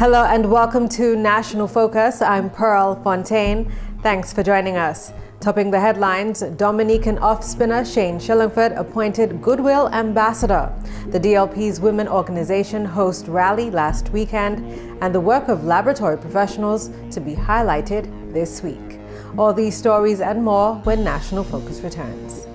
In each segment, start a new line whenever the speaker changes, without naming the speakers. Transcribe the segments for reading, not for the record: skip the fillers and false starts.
Hello and welcome to National Focus. I'm Pearl Fontaine. Thanks for joining us. Topping the headlines, Dominican off-spinner Shane Shillingford appointed Goodwill Ambassador. The DLP's women organization host rally last weekend, and the work of laboratory professionals to be highlighted this week. All these stories and more when National Focus returns.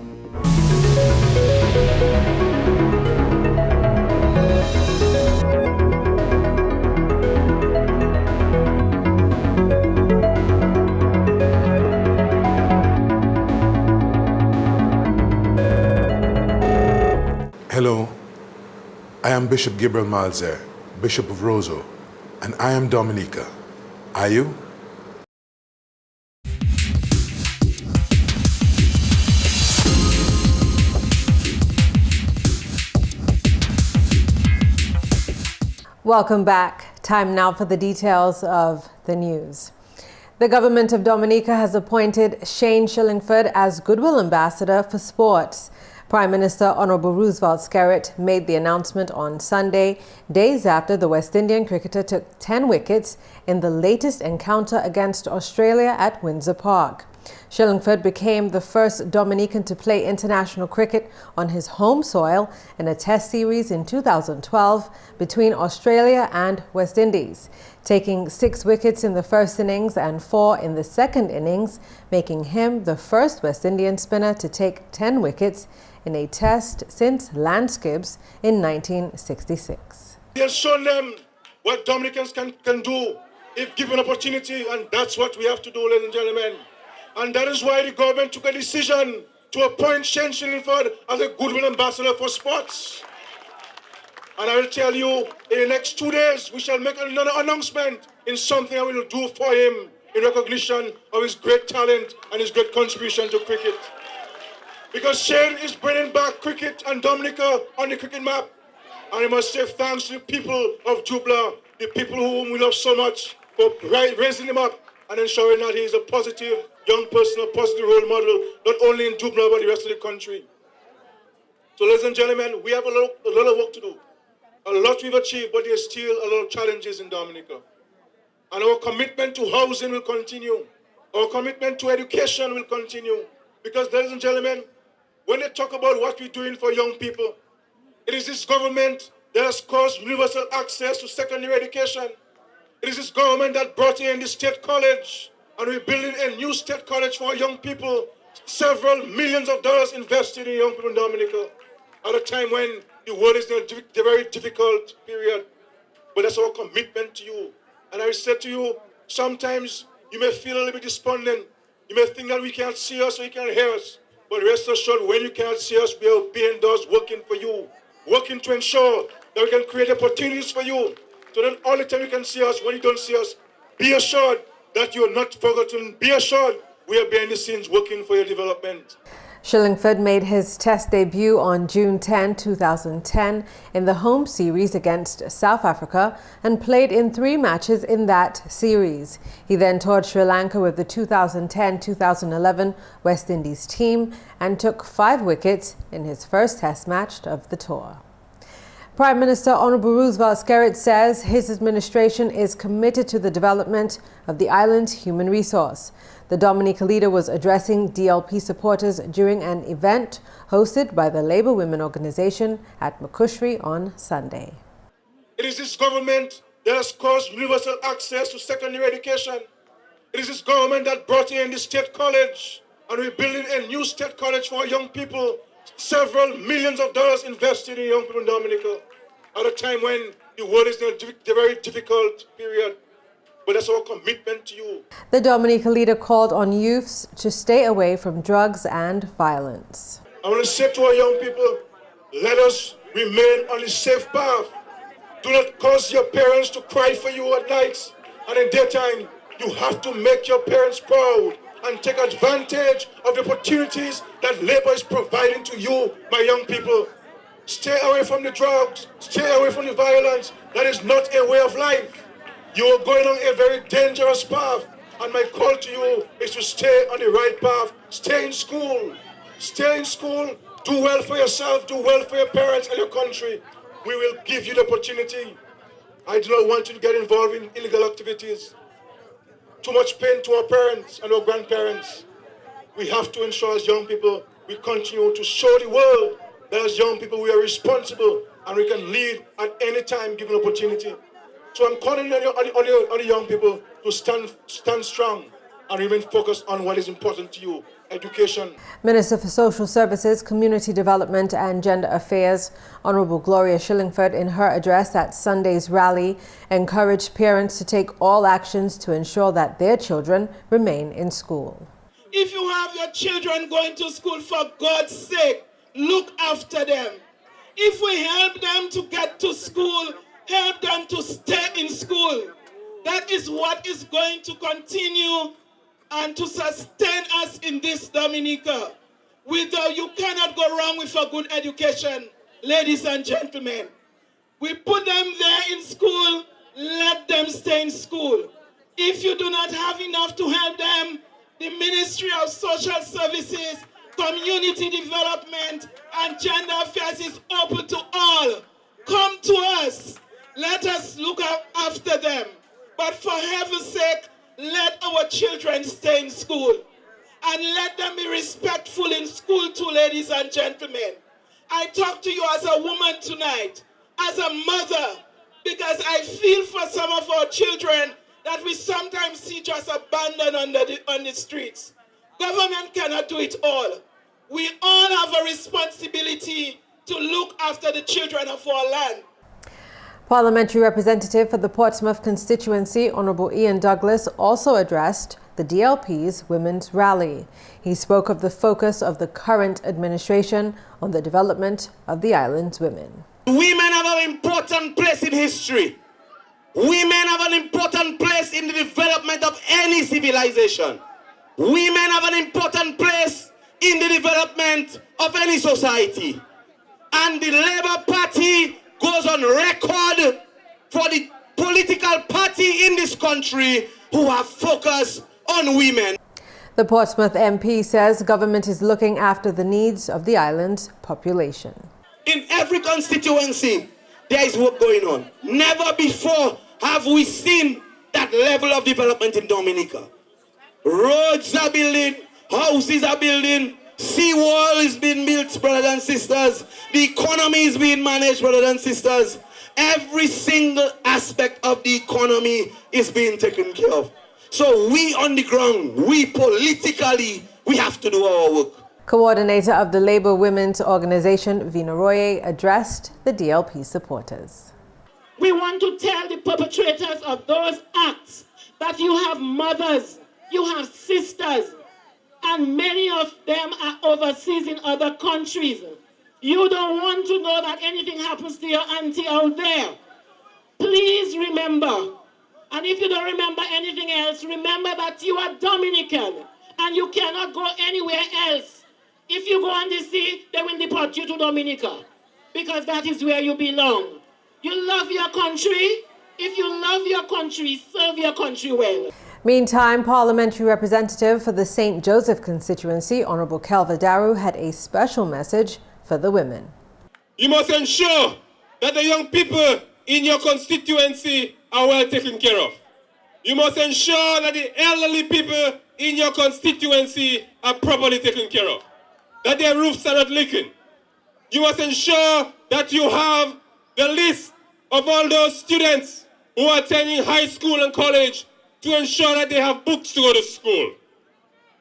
Hello, I am Bishop Gabriel Malzer, Bishop of Roseau, and I am Dominica. Are you?
Welcome back. Time now for the details of the news. The government of Dominica has appointed Shane Shillingford as Goodwill Ambassador for Sports. Prime Minister Honorable Roosevelt Skerrit made the announcement on Sunday, days after the West Indian cricketer took 10 wickets in the latest encounter against Australia at Windsor Park. Shillingford became the first Dominican to play international cricket on his home soil in a test series in 2012 between Australia and West Indies, taking 6 wickets in the first innings and 4 in the second innings, making him the first West Indian spinner to take 10 wickets in a test since Lance Gibbs in 1966.
He has shown them what Dominicans can do if given opportunity, and that's what we have to do, ladies and gentlemen. And that is why the government took a decision to appoint Shane Shillingford as a Goodwill Ambassador for Sports. And I will tell you, in the next 2 days, we shall make another announcement in something I will do for him in recognition of his great talent and his great contribution to cricket. Because Shane is bringing back cricket and Dominica on the cricket map. And I must say thanks to the people of Jubla, the people whom we love so much, for raising him up and ensuring that he is a positive young person, a positive role model, not only in Jubla but the rest of the country. So ladies and gentlemen, we have a lot of work to do. A lot we've achieved, but there's still a lot of challenges in Dominica. And our commitment to housing will continue. Our commitment to education will continue. Because ladies and gentlemen, when they talk about what we're doing for young people, it is this government that has caused universal access to secondary education. It is this government that brought in the state college, and we're building a new state college for our young people. Several millions of dollars invested in young people in Dominica at a time when the world is in a very difficult period. But that's our commitment to you. And I said to you, sometimes you may feel a little bit despondent. You may think that we can't see us or you can't hear us. But rest assured, when you cannot see us, we are being those working for you, working to ensure that we can create opportunities for you. So that all the time you can see us, when you don't see us, be assured that you are not forgotten. Be assured we are behind the scenes working for your development.
Shillingford made his test debut on June 10, 2010 in the home series against South Africa and played in 3 matches in that series. He then toured Sri Lanka with the 2010-2011 West Indies team and took 5 wickets in his first test match of the tour. Prime Minister Honorable Roosevelt Skerrit says his administration is committed to the development of the island's human resource. The Dominica leader was addressing DLP supporters during an event hosted by the Labour Women Organization at Makushri on Sunday.
It is this government that has caused universal access to secondary education. It is this government that brought in the state college, and we're building a new state college for our young people. Several millions of dollars invested in young people in Dominica at a time when the world is in a very difficult period. But that's our commitment to you.
The Dominica leader called on youths to stay away from drugs and violence.
I want to say to our young people, let us remain on the safe path. Do not cause your parents to cry for you at night and in daytime. You have to make your parents proud and take advantage of the opportunities that Labour is providing to you, my young people. Stay away from the drugs, stay away from the violence. That is not a way of life. You are going on a very dangerous path, and my call to you is to stay on the right path. Stay in school. Stay in school. Do well for yourself, do well for your parents and your country. We will give you the opportunity. I do not want you to get involved in illegal activities. Too much pain to our parents and our grandparents. We have to ensure as young people, we continue to show the world that as young people we are responsible and we can lead at any time given opportunity. So I'm calling on the young people to stand strong and remain focused on what is important to you, education.
Minister for Social Services, Community Development and Gender Affairs, Honourable Gloria Shillingford, in her address at Sunday's rally, encouraged parents to take all actions to ensure that their children remain in school.
If you have your children going to school, for God's sake, look after them. If we help them to get to school, help them to stay in school. That is what is going to continue and to sustain us in this Dominica. You cannot go wrong with a good education, ladies and gentlemen. We put them there in school, let them stay in school. If you do not have enough to help them, the Ministry of Social Services, Community Development and Gender Affairs is open to all. Come to us. Let us look after them. But for heaven's sake, let our children stay in school. And let them be respectful in school too, ladies and gentlemen. I talk to you as a woman tonight, as a mother, because I feel for some of our children that we sometimes see just abandoned on the streets. Government cannot do it all. We all have a responsibility to look after the children of our land.
Parliamentary representative for the Portsmouth constituency, Honourable Ian Douglas, also addressed the DLP's Women's Rally. He spoke of the focus of the current administration on the development of the island's women.
Women have an important place in history. Women have an important place in the development of any civilization. Women have an important place in the development of any society. And the Labour Party goes on record for the political party in this country who have focused on women.
The Portsmouth MP says government is looking after the needs of the island's population.
In every constituency, there is work going on. Never before have we seen that level of development in Dominica. Roads are building, houses are building, seawall is being built, brothers and sisters. The economy is being managed, brothers and sisters. Every single aspect of the economy is being taken care of. So we on the ground, we politically, we have to do our work.
Coordinator of the Labour Women's Organisation, Vina Roye, addressed the DLP supporters.
We want to tell the perpetrators of those acts that you have mothers, you have sisters, and many of them are overseas in other countries. You don't want to know that anything happens to your auntie out there. Please remember, and if you don't remember anything else, remember that you are Dominican and you cannot go anywhere else. If you go on the sea, they will deport you to Dominica because that is where you belong. You love your country. If you love your country, serve your country well.
Meantime, parliamentary representative for the St. Joseph constituency, Honourable Kelva Daru, had a special message for the women.
You must ensure that the young people in your constituency are well taken care of. You must ensure that the elderly people in your constituency are properly taken care of, that their roofs are not leaking. You must ensure that you have the list of all those students who are attending high school and college to ensure that they have books to go to school.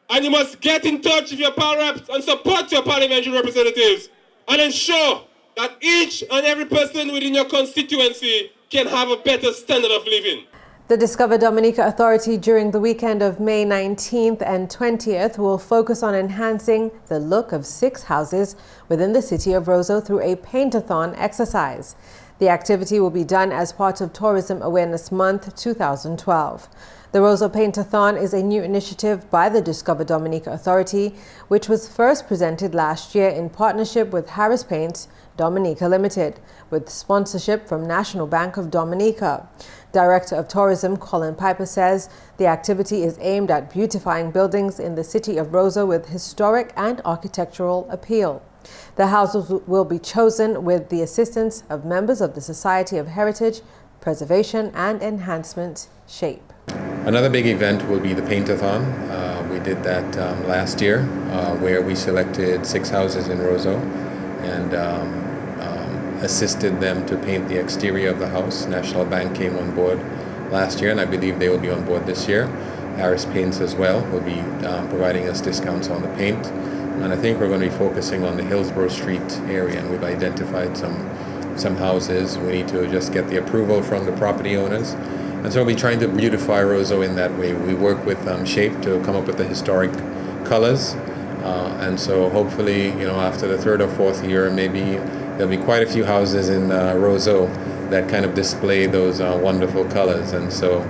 And you must get in touch with your power reps and support your parliamentary representatives and ensure that each and every person within your constituency can have a better standard of living.
The Discover Dominica Authority during the weekend of May 19th and 20th will focus on enhancing the look of 6 houses within the city of Roseau through a paint-a-thon exercise. The activity will be done as part of Tourism Awareness Month 2012. The Roseau Paint-a-thon is a new initiative by the Discover Dominica Authority, which was first presented last year in partnership with Harris Paints Dominica Limited, with sponsorship from National Bank of Dominica. Director of Tourism Colin Piper says the activity is aimed at beautifying buildings in the city of Roseau with historic and architectural appeal. The houses will be chosen with the assistance of members of the Society of Heritage preservation and enhancement SHAPE.
Another big event will be the Paint-a-thon. We did that last year, where we selected 6 houses in Roseau and assisted them to paint the exterior of the house. National Bank came on board last year, and I believe they will be on board this year. Harris Paints as well will be providing us discounts on the paint. And I think we're going to be focusing on the Hillsborough Street area, and we've identified some houses. We need to just get the approval from the property owners. And so we'll be trying to beautify Roseau in that way. We work with SHAPE to come up with the historic colors. And so hopefully, after the 3rd or 4th year, maybe there'll be quite a few houses in Roseau that kind of display those wonderful colors. And so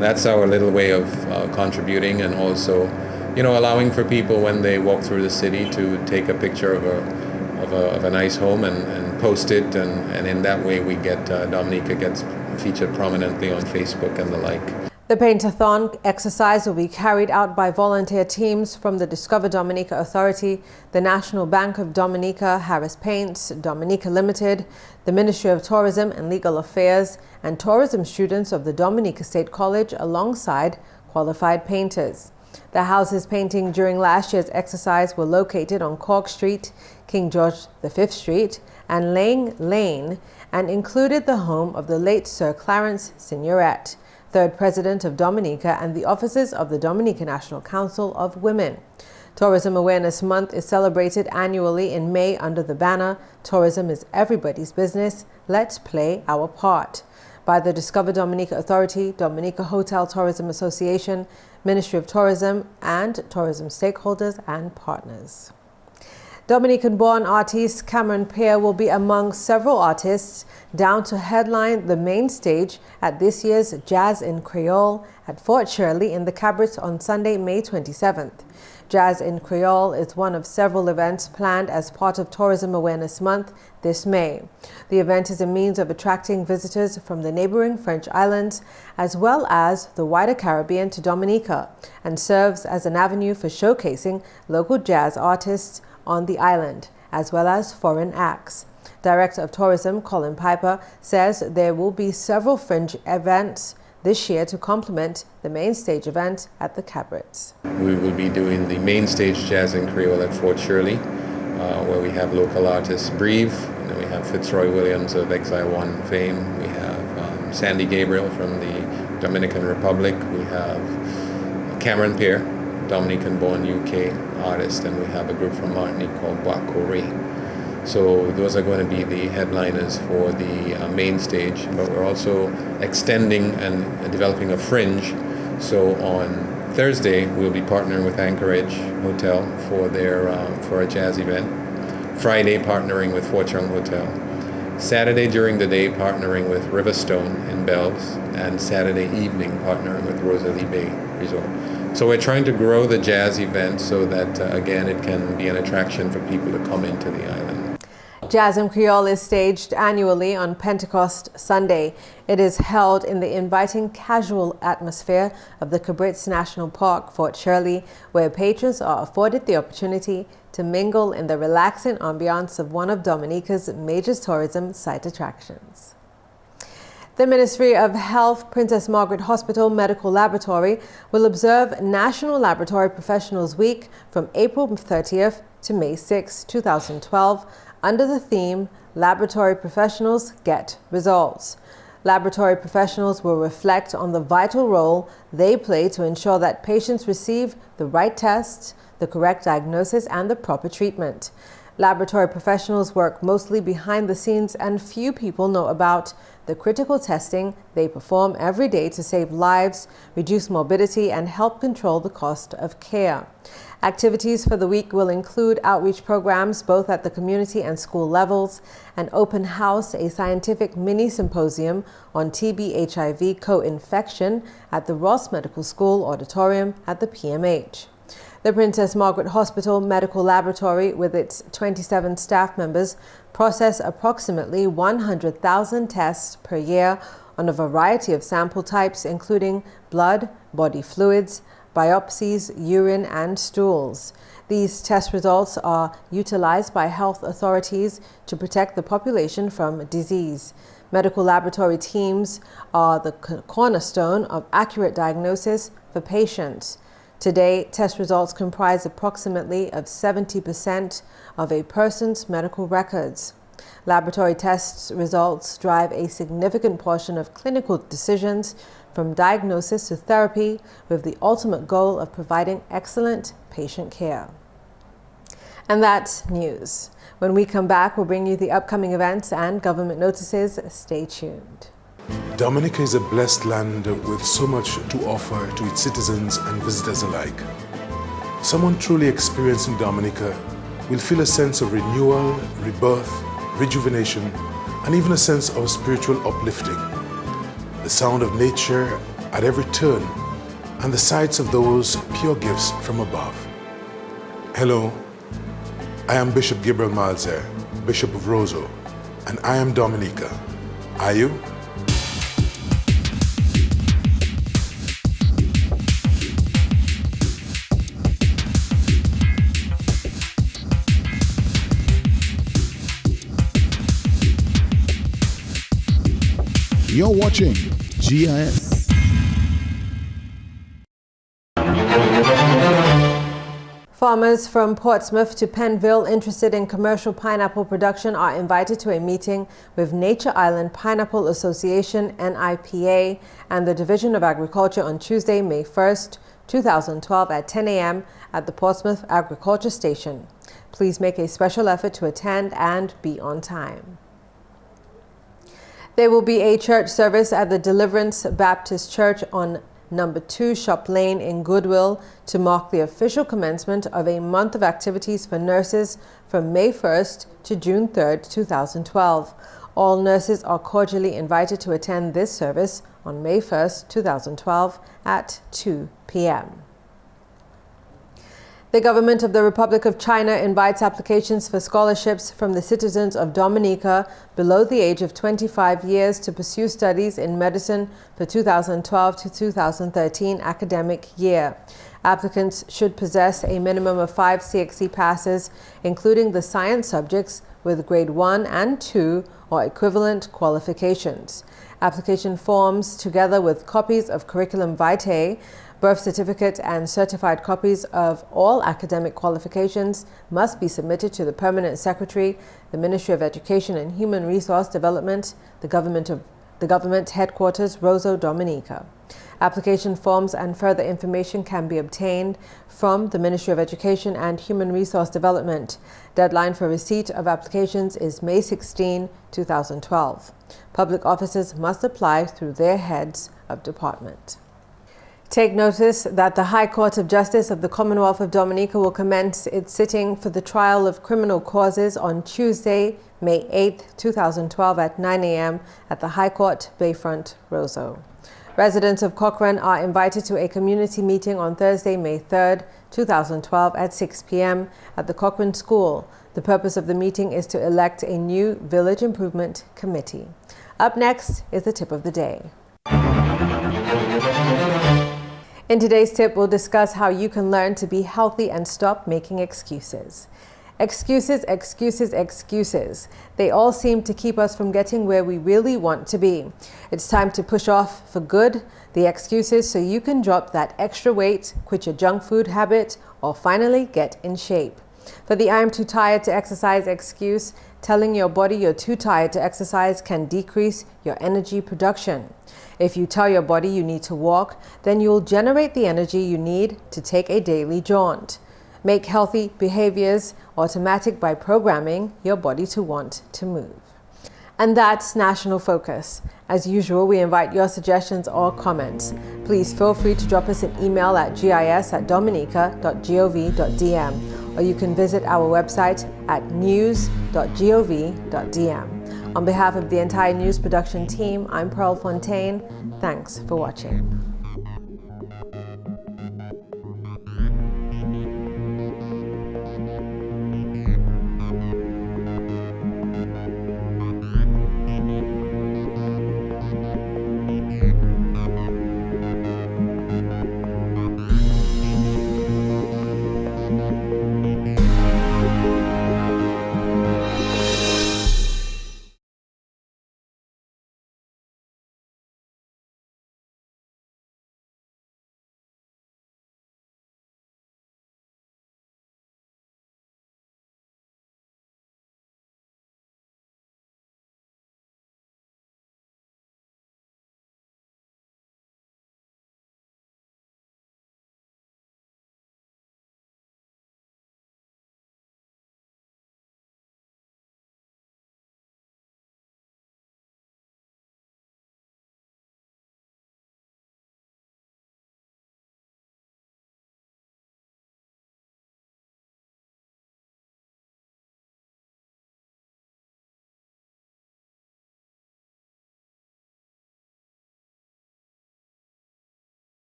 that's our little way of contributing, and also, allowing for people when they walk through the city to take a picture of a nice home and post it. And in that way we get, Dominica gets featured prominently on Facebook and the like.
The Paint-a-thon exercise will be carried out by volunteer teams from the Discover Dominica Authority, the National Bank of Dominica, Harris Paints, Dominica Limited, the Ministry of Tourism and Legal Affairs, and tourism students of the Dominica State College alongside qualified painters. The houses painting during last year's exercise were located on Cork Street, King George V Street, and Lang Lane, and included the home of the late Sir Clarence Signoret, 3rd President of Dominica, and the offices of the Dominica National Council of Women. Tourism Awareness Month is celebrated annually in May under the banner, "Tourism is Everybody's Business, Let's Play Our Part," by the Discover Dominica Authority, Dominica Hotel Tourism Association, Ministry of Tourism, and tourism stakeholders and partners. Dominican-born artist Cameron Pearce will be among several artists down to headline the main stage at this year's Jazz in Creole at Fort Shirley in the Cabrits on Sunday, May 27th. Jazz in Creole is one of several events planned as part of Tourism Awareness Month this May. The event is a means of attracting visitors from the neighboring French islands as well as the wider Caribbean to Dominica, and serves as an avenue for showcasing local jazz artists on the island, as well as foreign acts. Director of Tourism Colin Piper says there will be several fringe events this year to complement the main stage event at the Cabrits.
We will be doing the main stage Jazz in Creole at Fort Shirley, where we have local artists Breve, and then we have Fitzroy Williams of Exile One fame, we have Sandy Gabriel from the Dominican Republic, we have Cameron Pearce, Dominican-born UK artist, and we have a group from Martinique called Bois-Coré. So those are going to be the headliners for the main stage, but we're also extending and developing a fringe. So on Thursday, we'll be partnering with Anchorage Hotel for a jazz event. Friday, partnering with Fortune Hotel. Saturday during the day, partnering with Riverstone in Bells, and Saturday evening, partnering with Rosalie Bay Resort. So we're trying to grow the jazz event so that, again, it can be an attraction for people to come into the island.
Jazz in Creole is staged annually on Pentecost Sunday. It is held in the inviting casual atmosphere of the Cabrits National Park, Fort Shirley, where patrons are afforded the opportunity to mingle in the relaxing ambiance of one of Dominica's major tourism site attractions. The Ministry of Health Princess Margaret Hospital Medical Laboratory will observe National Laboratory Professionals Week from April 30th to May 6, 2012, under the theme, Laboratory Professionals Get Results. Laboratory professionals will reflect on the vital role they play to ensure that patients receive the right tests, the correct diagnosis, and the proper treatment. Laboratory professionals work mostly behind the scenes, and few people know about the critical testing they perform every day to save lives, reduce morbidity, and help control the cost of care. Activities for the week will include outreach programs both at the community and school levels, an open house, a scientific mini-symposium on TB/HIV co-infection at the Ross Medical School Auditorium at the PMH. The Princess Margaret Hospital Medical Laboratory, with its 27 staff members, process approximately 100,000 tests per year on a variety of sample types, including blood, body fluids, biopsies, urine, and stools. These test results are utilized by health authorities to protect the population from disease. Medical laboratory teams are the cornerstone of accurate diagnosis for patients. Today, test results comprise approximately of 70% of a person's medical records. Laboratory tests results drive a significant portion of clinical decisions from diagnosis to therapy, with the ultimate goal of providing excellent patient care. And that's news. When we come back, we'll bring you the upcoming events and government notices. Stay tuned.
Dominica is a blessed land with so much to offer to its citizens and visitors alike. Someone truly experiencing Dominica will feel a sense of renewal, rebirth, rejuvenation, and even a sense of spiritual uplifting. The sound of nature at every turn, and the sights of those pure gifts from above. Hello, I am Bishop Gabriel Malzer, Bishop of Roseau, and I am Dominica. Are you?
You're watching GIS.
Farmers from Portsmouth to Pennville interested in commercial pineapple production are invited to a meeting with Nature Island Pineapple Association, NIPA, and the Division of Agriculture on Tuesday, May 1st, 2012 at 10 a.m. at the Portsmouth Agriculture Station. Please make a special effort to attend and be on time. There will be a church service at the Deliverance Baptist Church on number 2 Shop Lane in Goodwill to mark the official commencement of a month of activities for nurses from May 1st to June 3rd, 2012. All nurses are cordially invited to attend this service on May 1st, 2012 at 2 p.m. The government of the Republic of China invites applications for scholarships from the citizens of Dominica below the age of 25 years to pursue studies in medicine for 2012 to 2013 academic year. Applicants should possess a minimum of 5 CXC passes, including the science subjects with grade 1 and 2 or equivalent qualifications. Application forms, together with copies of curriculum vitae, birth certificate, and certified copies of all academic qualifications, must be submitted to the Permanent Secretary, the Ministry of Education and Human Resource Development, the Government Headquarters, Roseau, Dominica. Application forms and further information can be obtained from the Ministry of Education and Human Resource Development. Deadline for receipt of applications is May 16, 2012. Public officers must apply through their heads of department. Take notice that the High Court of Justice of the Commonwealth of Dominica will commence its sitting for the trial of criminal causes on Tuesday, May 8, 2012 at 9 a.m. at the High Court, Bayfront, Roseau. Residents of Cochrane are invited to a community meeting on Thursday, May 3, 2012 at 6 p.m. at the Cochrane School. The purpose of the meeting is to elect a new Village Improvement Committee. Up next is the tip of the day. In today's tip, we'll discuss how you can learn to be healthy and stop making excuses. Excuses, excuses, excuses. They all seem to keep us from getting where we really want to be. It's time to push off for good the excuses so you can drop that extra weight, quit your junk food habit, or finally get in shape. For the "I am too tired to exercise" excuse, telling your body you're too tired to exercise can decrease your energy production. If you tell your body you need to walk, then you'll generate the energy you need to take a daily jaunt. Make healthy behaviors automatic by programming your body to want to move. And that's National Focus. As usual, we invite your suggestions or comments. Please feel free to drop us an email at gis@dominica.gov.dm, or you can visit our website at news.gov.dm. On behalf of the entire news production team, I'm Fontaine. Thanks for watching.